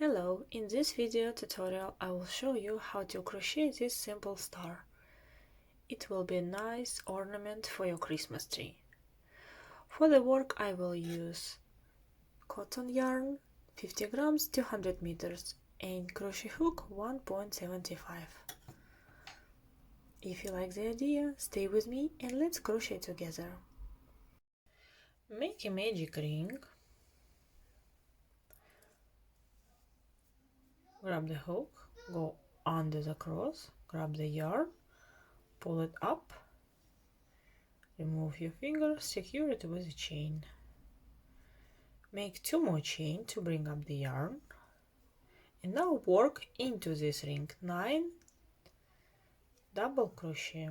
Hello, in this video tutorial I will show you how to crochet this simple star. It will be a nice ornament for your Christmas tree. For the work I will use cotton yarn 50 grams 200 meters and crochet hook 1.75. If you like the idea, stay with me and let's crochet together. Make a magic ring. Grab the hook, go under the cross, grab the yarn, pull it up, remove your finger, secure it with a chain. Make 2 more chains to bring up the yarn. And now work into this ring 9 double crochet.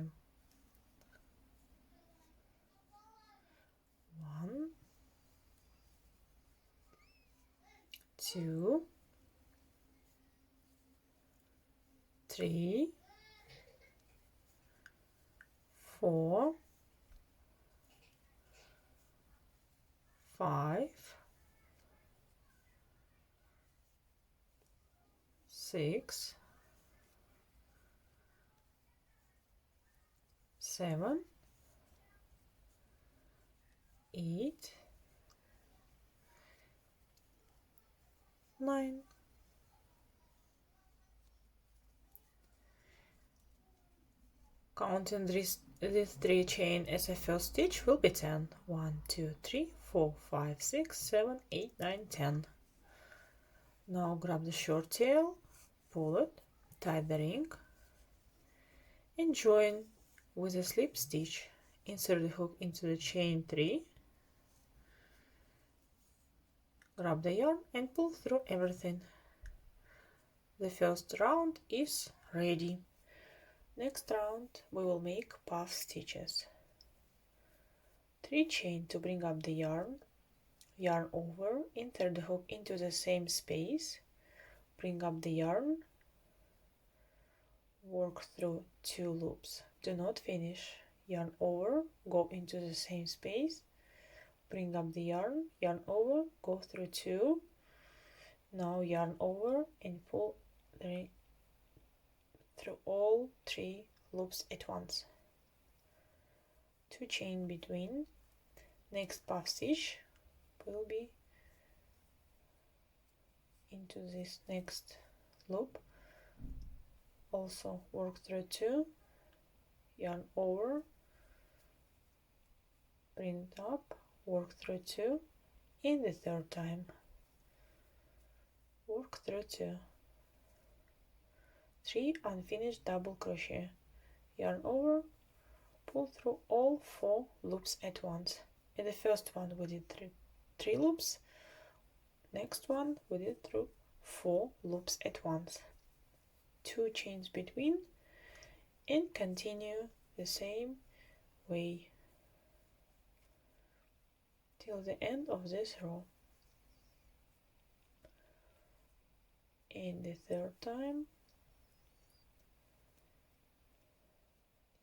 1, 2, 3, 4, 5, 6, 7, 8, 9. Counting this 3 chain as a first stitch will be 10. 1, 2, 3, 4, 5, 6, 7, 8, 9, 10. Now grab the short tail, pull it, tie the ring, and join with a slip stitch. Insert the hook into the chain 3, grab the yarn and pull through everything. The first round is ready. Next round we will make puff stitches. 3 chain to bring up the yarn, yarn over, insert the hook into the same space, bring up the yarn, work through 2 loops. Do not finish. Yarn over, go into the same space, bring up the yarn, yarn over, go through 2. Now yarn over and pull through all 3 loops at once. 2 chain between. Next puff stitch will be into this next loop. Also work through 2, yarn over, bring it up, work through 2, and the third time work through 2. 3 unfinished double crochet, yarn over, pull through all 4 loops at once. In the first one we did 3 loops, next one we did through 4 loops at once. 2 chains between, and continue the same way till the end of this row. And the third time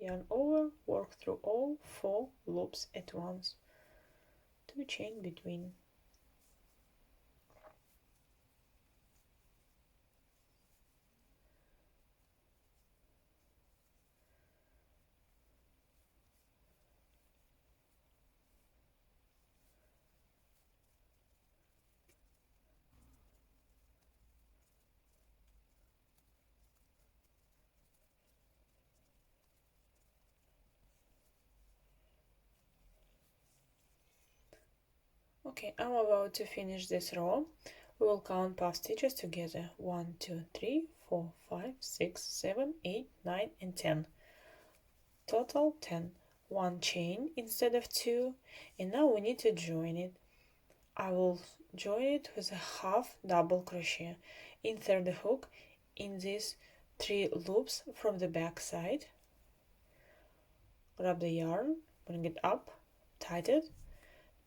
yarn over, work through all 4 loops at once. 2 chain between. Okay, I'm about to finish this row. We will count puff stitches together. 1, 2, 3, 4, 5, 6, 7, 8, 9, and 10. Total 10. 1 chain instead of 2, and now we need to join it. I will join it with a half double crochet. Insert the hook in these 3 loops from the back side. Grab the yarn, bring it up, tighten it.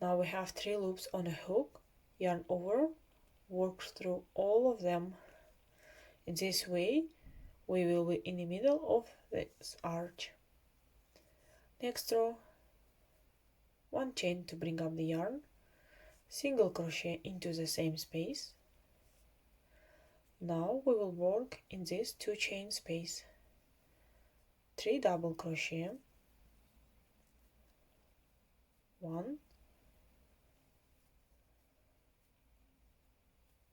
Now we have 3 loops on a hook, yarn over, work through all of them. In this way we will be in the middle of this arch. Next row, 1 chain to bring up the yarn, single crochet into the same space, Now we will work in this 2 chain space. 3 double crochet, 1,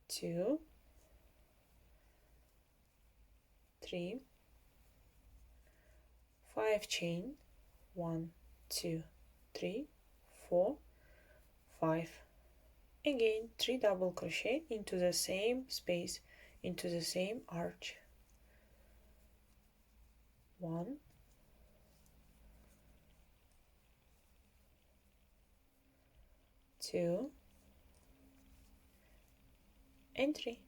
2, 3, 5 chain, 1, 2, 3, 4, 5. Again 3 double crochet into the same space, into the same arch. 1, 2, and 3.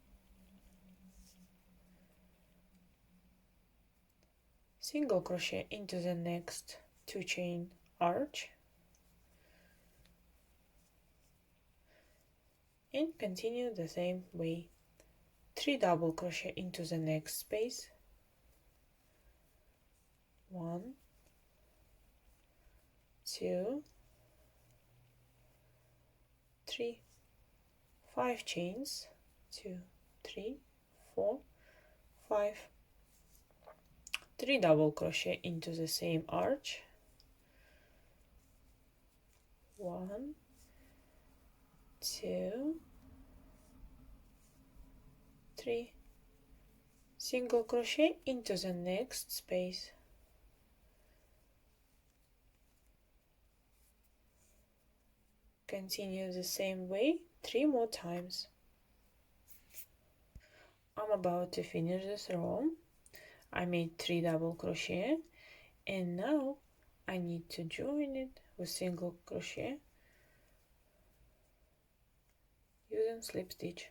Single crochet into the next 2 chain arch and continue the same way. 3 double crochet into the next space, 1, 2, 3, 5 chains, 2, 3, 4, 5, 3 double crochet into the same arch, 1, 2, 3, single crochet into the next space, continue the same way 3 more times. I'm about to finish this row. I made 3 double crochet and now I need to join it with single crochet using slip stitch.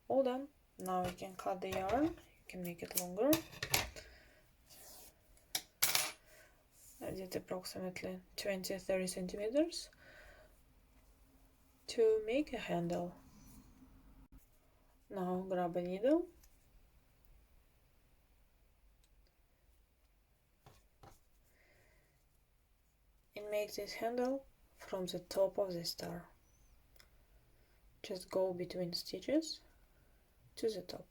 All done. Now you can cut the yarn, you can make it longer. I did approximately 20-30 centimeters to make a handle. Now grab a needle and make this handle from the top of the star. Just go between stitches to the top.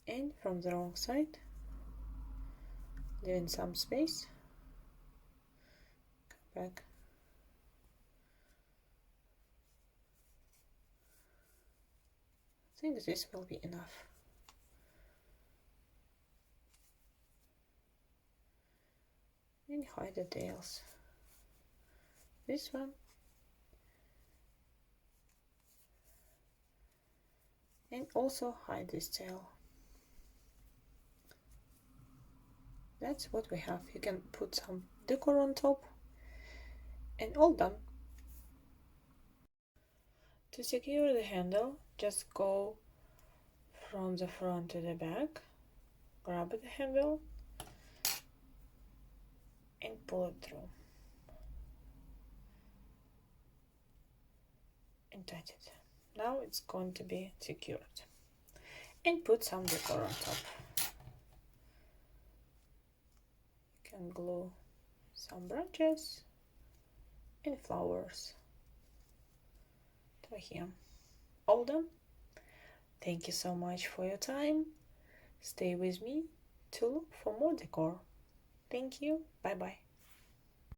And from the wrong side, leaving some space, come back. I think this will be enough. And hide the tails. This one. And also hide this tail. That's what we have. You can put some decor on top and all done. To secure the handle, just go from the front to the back, grab the handle and pull it through and tighten it. Now it's going to be secured. And put some decor on top. You can glue some branches and flowers to here. All done. Thank you so much for your time. Stay with me to look for more decor. Thank you. Bye bye.